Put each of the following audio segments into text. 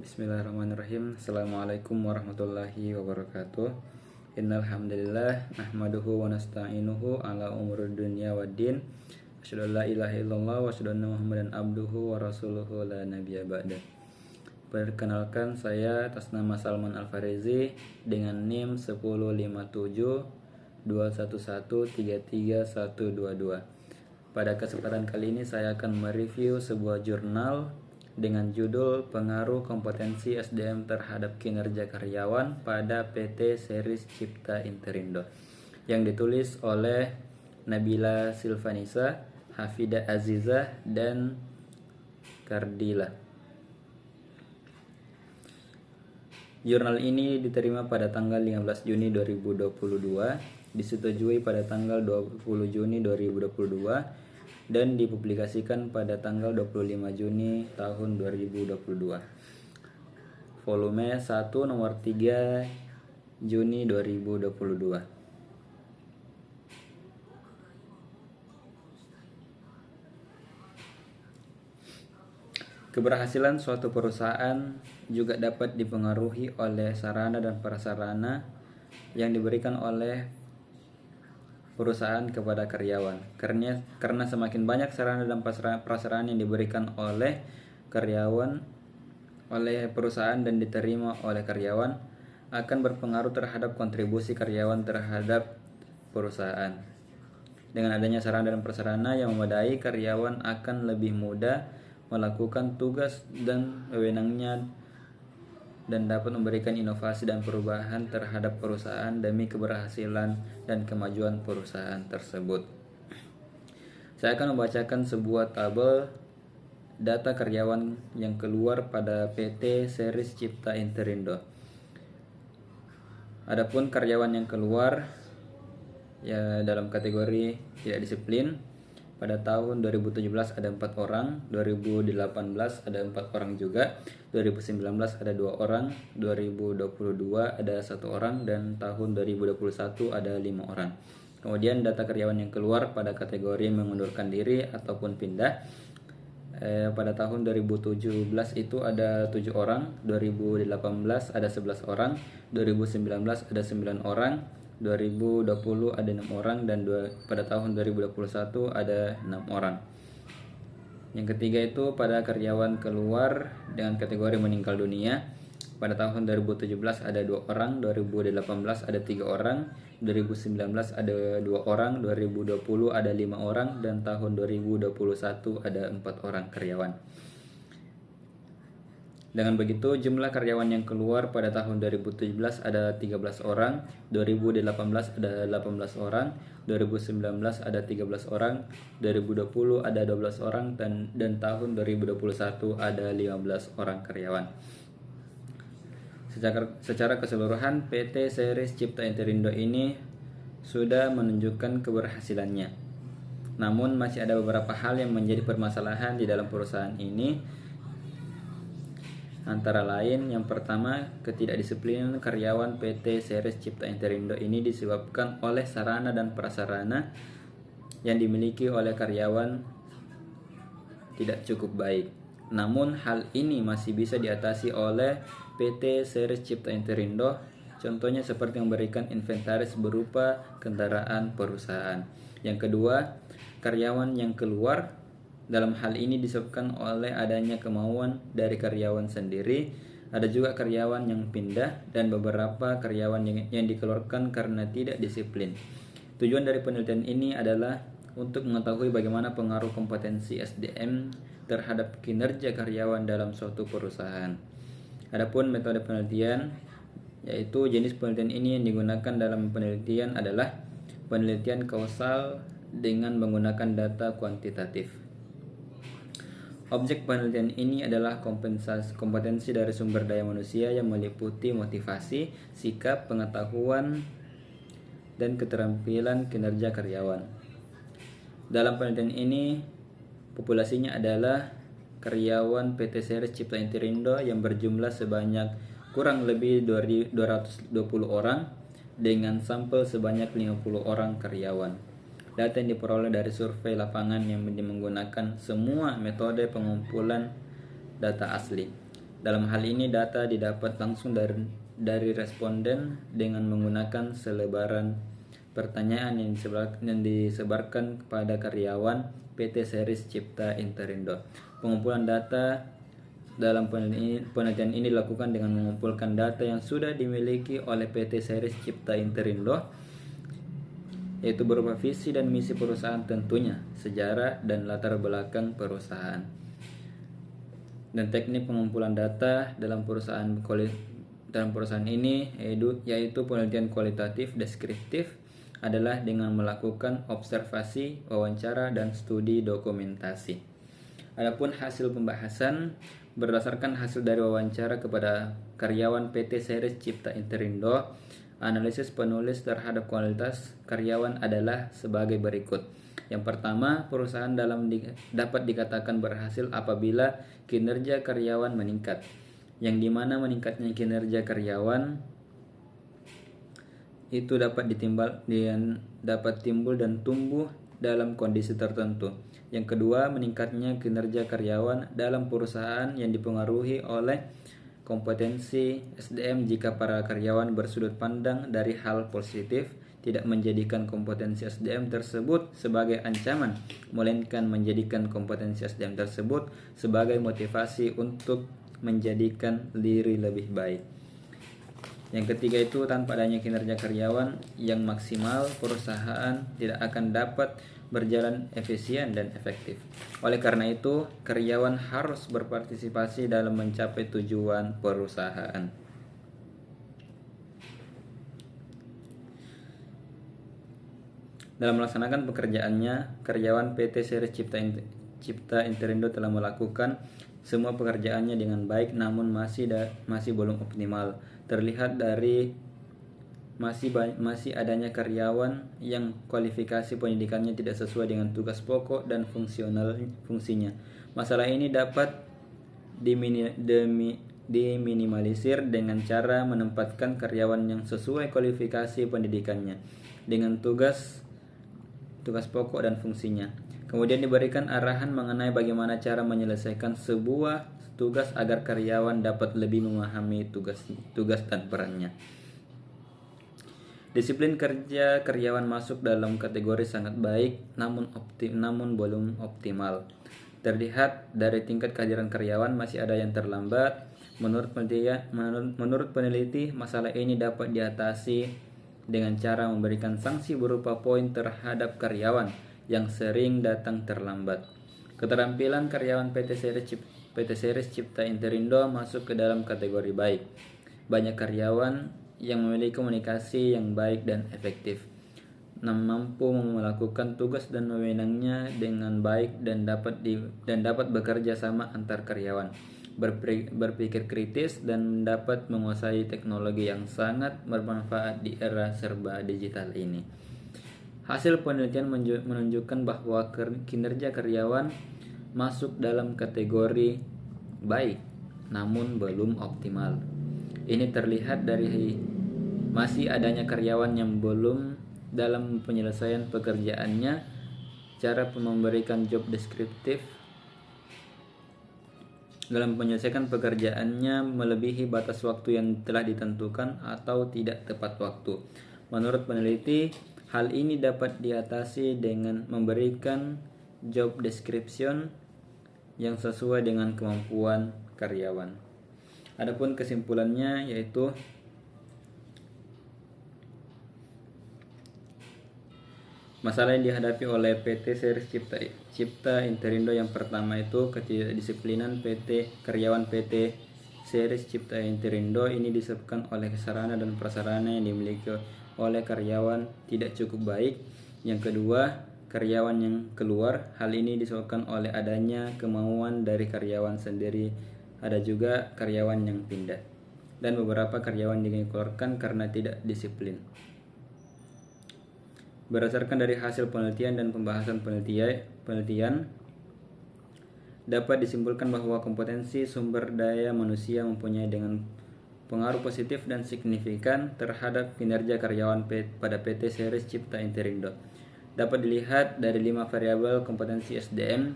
Bismillahirrahmanirrahim. Assalamualaikum warahmatullahi wabarakatuh. Innal hamdalillah nahmaduhu wa nasta'inuhu ala umuri dunya waddin. Asyhadu an la ilaha illallah wa asyhadu anna Muhammadan abduhu wa rasuluhu la nabiyya ba'da. Perkenalkan, saya atas nama Salman Al-Farizi dengan NIM 105721133122. Pada kesempatan kali ini saya akan mereview sebuah jurnal dengan judul Pengaruh Kompetensi SDM terhadap Kinerja Karyawan pada PT Series Cipta Interindo, yang ditulis oleh Nabila Silvanisa, Hafida Azizah, dan Kardila. Jurnal ini diterima pada tanggal 15 Juni 2022, disetujui pada tanggal 20 Juni 2022, dan dipublikasikan pada tanggal 25 Juni tahun 2022. Volume 1 nomor 3 Juni 2022. Keberhasilan suatu perusahaan juga dapat dipengaruhi oleh sarana dan prasarana yang diberikan oleh perusahaan kepada karyawan. Karena semakin banyak sarana dan prasarana yang diberikan oleh karyawan oleh perusahaan dan diterima oleh karyawan, akan berpengaruh terhadap kontribusi karyawan terhadap perusahaan. Dengan adanya sarana dan prasarana yang memadai, karyawan akan lebih mudah melakukan tugas dan wewenangnya dan dapat memberikan inovasi dan perubahan terhadap perusahaan demi keberhasilan dan kemajuan perusahaan tersebut. Saya akan membacakan sebuah tabel data karyawan yang keluar pada PT Series Cipta Interindo. Adapun karyawan yang keluar ya dalam kategori tidak disiplin, pada tahun 2017 ada 4 orang, 2018 ada 4 orang juga, 2019 ada 2 orang, 2022 ada 1 orang, dan tahun 2021 ada 5 orang. Kemudian data karyawan yang keluar pada kategori mengundurkan diri ataupun pindah. Pada tahun 2017 itu ada 7 orang, 2018 ada 11 orang, 2019 ada 9 orang, 2020 ada 6 orang, dan pada tahun 2021 ada 6 orang. Yang ketiga itu pada karyawan keluar dengan kategori meninggal dunia. Pada tahun 2017 ada 2 orang, 2018 ada 3 orang, 2019 ada 2 orang, 2020 ada 5 orang, dan tahun 2021 ada 4 orang karyawan. Dengan begitu, jumlah karyawan yang keluar pada tahun 2017 ada 13 orang, 2018 ada 18 orang, 2019 ada 13 orang, 2020 ada 12 orang, dan tahun 2021 ada 15 orang karyawan. Secara keseluruhan, PT Series Cipta Interindo ini sudah menunjukkan keberhasilannya. Namun masih ada beberapa hal yang menjadi permasalahan di dalam perusahaan ini. Antara lain, yang pertama, ketidakdisiplinan karyawan PT Series Cipta Interindo ini disebabkan oleh sarana dan prasarana yang dimiliki oleh karyawan tidak cukup baik. Namun hal ini masih bisa diatasi oleh PT Series Cipta Interindo, contohnya seperti memberikan inventaris berupa kendaraan perusahaan. Yang kedua, karyawan yang keluar dalam hal ini disebabkan oleh adanya kemauan dari karyawan sendiri. Ada juga karyawan yang pindah dan beberapa karyawan yang dikeluarkan karena tidak disiplin. Tujuan dari penelitian ini adalah untuk mengetahui bagaimana pengaruh kompetensi SDM terhadap kinerja karyawan dalam suatu perusahaan. Adapun metode penelitian, yaitu jenis penelitian ini yang digunakan dalam penelitian adalah penelitian kausal dengan menggunakan data kuantitatif. Objek penelitian ini adalah kompetensi dari sumber daya manusia yang meliputi motivasi, sikap, pengetahuan, dan keterampilan kinerja karyawan. Dalam penelitian ini, populasinya adalah karyawan PT Series Cipta Interindo yang berjumlah sebanyak kurang lebih 220 orang dengan sampel sebanyak 50 orang karyawan. Data yang diperoleh dari survei lapangan yang menggunakan semua metode pengumpulan data asli. Dalam hal ini data didapat langsung dari responden dengan menggunakan selebaran pertanyaan yang disebarkan kepada karyawan PT Seris Cipta Interindo. Pengumpulan data dalam penelitian ini dilakukan dengan mengumpulkan data yang sudah dimiliki oleh PT Seris Cipta Interindo, yaitu berupa visi dan misi perusahaan tentunya, sejarah dan latar belakang perusahaan. Dan teknik pengumpulan data dalam perusahaan ini yaitu penelitian kualitatif deskriptif adalah dengan melakukan observasi, wawancara, dan studi dokumentasi. Adapun hasil pembahasan berdasarkan hasil dari wawancara kepada karyawan PT Seris Cipta Interindo, analisis penulis terhadap kualitas karyawan adalah sebagai berikut. Yang pertama, perusahaan dapat dikatakan berhasil apabila kinerja karyawan meningkat, yang dimana meningkatnya kinerja karyawan itu dapat timbul dan tumbuh dalam kondisi tertentu. Yang kedua, meningkatnya kinerja karyawan dalam perusahaan yang dipengaruhi oleh kompetensi SDM jika para karyawan bersudut pandang dari hal positif, tidak menjadikan kompetensi SDM tersebut sebagai ancaman, melainkan menjadikan kompetensi SDM tersebut sebagai motivasi untuk menjadikan diri lebih baik. Yang ketiga itu, tanpa adanya kinerja karyawan yang maksimal, perusahaan tidak akan dapat berjalan efisien dan efektif. Oleh karena itu, karyawan harus berpartisipasi dalam mencapai tujuan perusahaan. Dalam melaksanakan pekerjaannya, karyawan PT Seris Cipta Interindo telah melakukan semua pekerjaannya dengan baik, namun masih belum optimal. Terlihat dari masih adanya karyawan yang kualifikasi pendidikannya tidak sesuai dengan tugas pokok dan fungsinya. Masalah ini dapat diminimalisir dengan cara menempatkan karyawan yang sesuai kualifikasi pendidikannya dengan tugas pokok dan fungsinya. Kemudian diberikan arahan mengenai bagaimana cara menyelesaikan sebuah tugas agar karyawan dapat lebih memahami tugas dan perannya. Disiplin kerja karyawan masuk dalam kategori sangat baik namun belum optimal. Terlihat dari tingkat kehadiran karyawan masih ada yang terlambat. Menurut peneliti, masalah ini dapat diatasi dengan cara memberikan sanksi berupa poin terhadap karyawan yang sering datang terlambat. Keterampilan karyawan PT Seris Cipta Interindo masuk ke dalam kategori baik. Banyak karyawan yang memiliki komunikasi yang baik dan efektif, mampu melakukan tugas dan wewenangnya dengan baik dan dapat bekerja sama antar karyawan, berpikir kritis dan dapat menguasai teknologi yang sangat bermanfaat di era serba digital ini. Hasil penelitian menunjukkan bahwa kinerja karyawan masuk dalam kategori baik namun belum optimal. Ini terlihat dari masih adanya karyawan yang belum dalam penyelesaian pekerjaannya, cara memberikan job deskriptif dalam menyelesaikan pekerjaannya melebihi batas waktu yang telah ditentukan atau tidak tepat waktu. Menurut peneliti, hal ini dapat diatasi dengan memberikan job description yang sesuai dengan kemampuan karyawan. Adapun kesimpulannya yaitu masalah yang dihadapi oleh PT Seris Cipta Interindo yang pertama itu ketidakdisiplinan karyawan PT Seris Cipta Interindo ini disebabkan oleh sarana dan prasarana yang dimiliki oleh karyawan tidak cukup baik. Yang kedua, karyawan yang keluar. Hal ini disebabkan oleh adanya kemauan dari karyawan sendiri. Ada juga karyawan yang pindah. Dan beberapa karyawan dikeluarkan karena tidak disiplin. Berdasarkan dari hasil penelitian dan pembahasan penelitian, dapat disimpulkan bahwa kompetensi sumber daya manusia mempunyai dengan pengaruh positif dan signifikan terhadap kinerja karyawan pada PT Seris Cipta Interindo. Dapat dilihat dari 5 variabel kompetensi SDM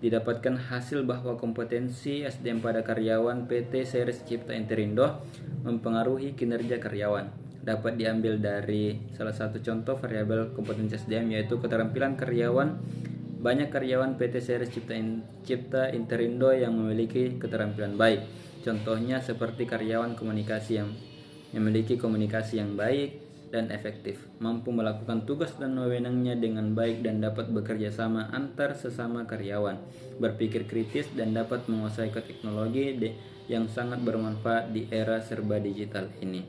didapatkan hasil bahwa kompetensi SDM pada karyawan PT Seres Cipta Interindo mempengaruhi kinerja karyawan. Dapat diambil dari salah satu contoh variabel kompetensi SDM, yaitu keterampilan karyawan. Banyak karyawan PT Seres Cipta Interindo yang memiliki keterampilan baik. Contohnya seperti karyawan komunikasi yang memiliki komunikasi yang baik dan efektif, mampu melakukan tugas dan wewenangnya dengan baik dan dapat bekerja sama antar sesama karyawan, berpikir kritis dan dapat menguasai teknologi yang sangat bermanfaat di era serba digital ini.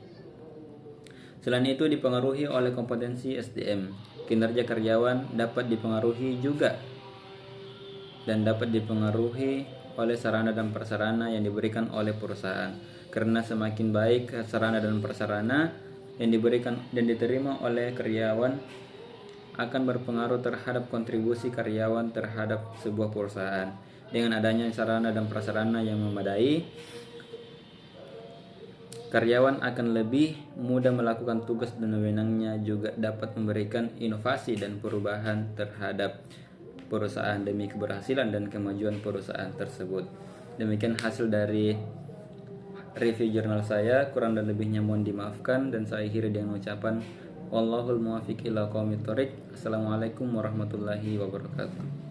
Selain itu dipengaruhi oleh kompetensi SDM, kinerja karyawan dapat dipengaruhi juga dan dapat dipengaruhi oleh sarana dan prasarana yang diberikan oleh perusahaan. Karena semakin baik sarana dan prasarana yang diberikan dan diterima oleh karyawan akan berpengaruh terhadap kontribusi karyawan terhadap sebuah perusahaan. Dengan adanya sarana dan prasarana yang memadai, karyawan akan lebih mudah melakukan tugas dan wewenangnya, juga dapat memberikan inovasi dan perubahan terhadap perusahaan demi keberhasilan dan kemajuan perusahaan tersebut. Demikian hasil dari review jurnal saya, kurang dan lebihnya mohon dimaafkan, dan saya akhiri dengan ucapan wallahul muwaffiq ila aqwamit thoriq. Assalamualaikum warahmatullahi wabarakatuh.